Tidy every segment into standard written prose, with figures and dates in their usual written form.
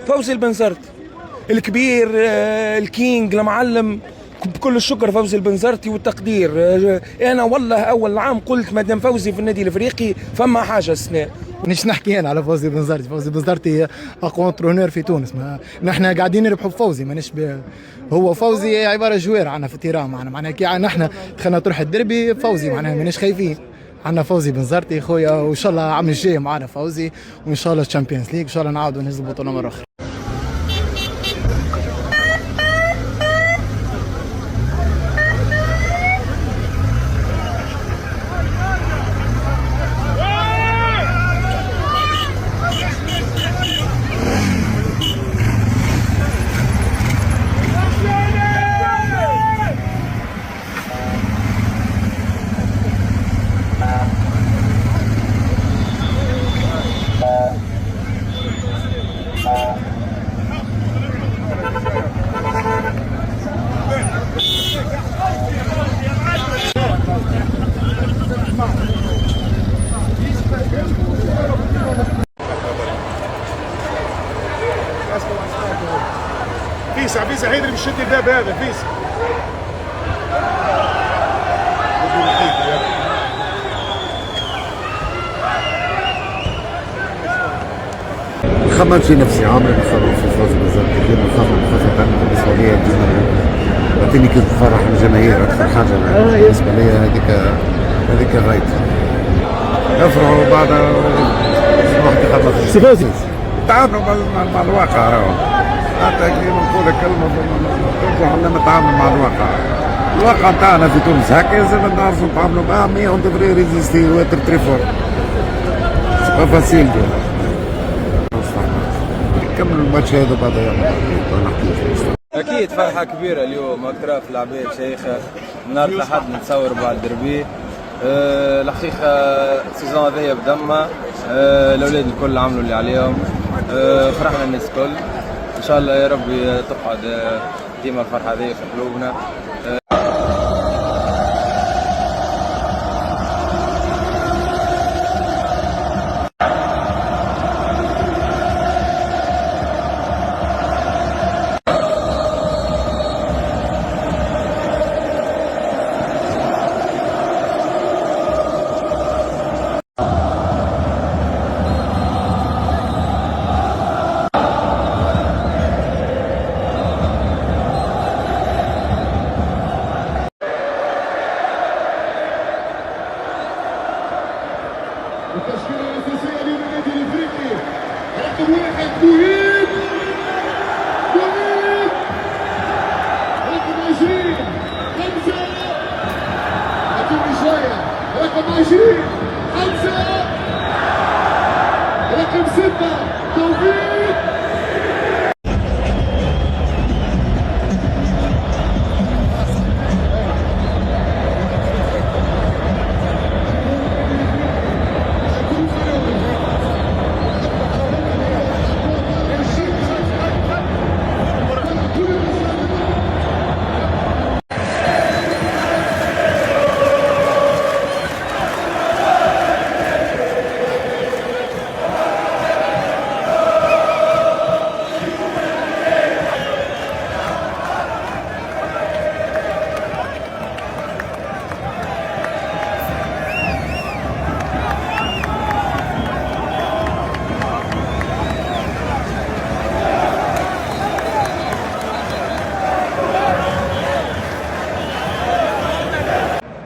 فوزي البنزرتي الكبير، الكينج المعلم، بكل الشكر فوزي البنزرتي والتقدير. انا والله اول عام قلت مادام فوزي في النادي الافريقي فما حاجه السنه. مش نحكي انا على فوزي البنزرتي، فوزي البنزرتي اقوى انترونور في تونس، ما نحن قاعدين نربحوا بفوزي، مانيش هو فوزي عباره جوير عنا في التيران معنا، معناها كي نحن دخلنا تروح الدربي فوزي، معناها مانيش خايفين. عندنا فوزي بنزرتي خويا، وان شاء الله العام الجاي معنا فوزي، وان شاء الله الشامبيونز ليج ان شاء الله نعاودوا نهزوا البطوله مره اخرى. فيسا حيدر بيشد الباب هذا فيسا. نخمم في نفسي عمري ما خمم في فوز بالظبط، ديما نخمم خاصة بالنسبة لي ديما عطيني كيف نفرح الجماهير أكثر حاجة بالنسبة لي هذيك غايتي. نفرحوا بعد واحد يخلص سيفوزي تعاملوا مع الواقع، راهو حتى كي نقول كلمة نرجع نتعامل مع الواقع نتاعنا في تونس هكا، لازم نعرفوا نتعاملوا معاه، مي اون ديفري ريزيستي واتر تري فور سي با فاسيل. نكمل الماتش هذا بعد نحكي. اكيد فرحه كبيره اليوم، اكثر في العباد شيخه من نهار الاحد نتصور بعد الدربي. الحقيقه السيزون هذايا بدمها، الاولاد الكل عملوا اللي عليهم، فرحنا الناس الكل. ان شاء الله يا ربي تقعد ديما الفرحه هذه في قلوبنا. التشكيلة الأساسية للنادي الإفريقي رقم 1 مهيب، رقم 20 5 أعطوني شوية، رقم 20 5 رقم 6 توفيق.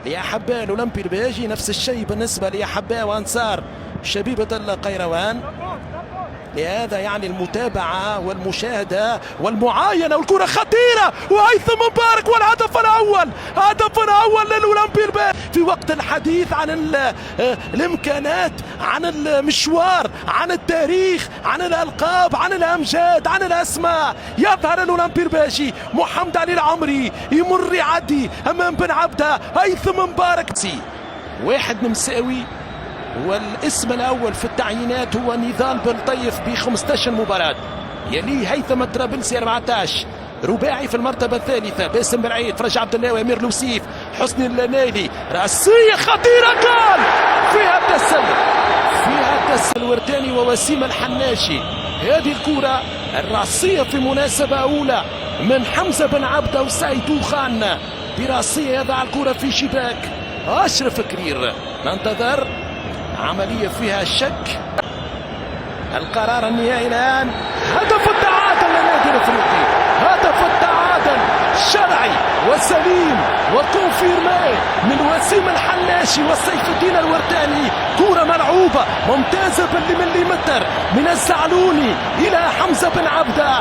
لأحباء الأولمبي الباجي نفس الشيء بالنسبة لأحباء وأنصار شبيبة القيروان. لهذا يعني المتابعة والمشاهدة والمعاينة، والكرة خطيرة وهيثم مبارك، والهدف الأول، هدف الأول للأولمبي الباجي في وقت الحديث عن الإمكانات، عن المشوار، عن التاريخ، عن الألقاب، عن الأمجاد، عن الأسماء. يظهر الأولمبي الباجي، محمد علي العمري يمر يعدي أمام بن عبده، هيثم مبارك. واحد نمساوي، والاسم الأول في التعيينات هو نضال بلطيف ب 15 مباراة، يليه هيثم الطرابلسي 14، رباعي في المرتبة الثالثة باسم برعيد، فرج عبد الله وأمير لوسيف، حسني اللنيلي، رأسية خطيرة، جول فيها تسلل ورداني ووسيم الحناشي. هذه الكرة الراسية في مناسبة أولى من حمزة بن عبده وسعيد دوخان، براسية يضع الكرة في شباك أشرف كرير. ننتظر عملية فيها شك. القرار النهائي الآن، هدف التعادل للنادي الافريقي، هدف التعادل شرعي وسليم وكونفيرمي من وسيم الحلاشي وسيف الدين الورداني. كرة ملعوبة ممتازة بالمليمتر من الزعلوني إلى حمزة بن عبده.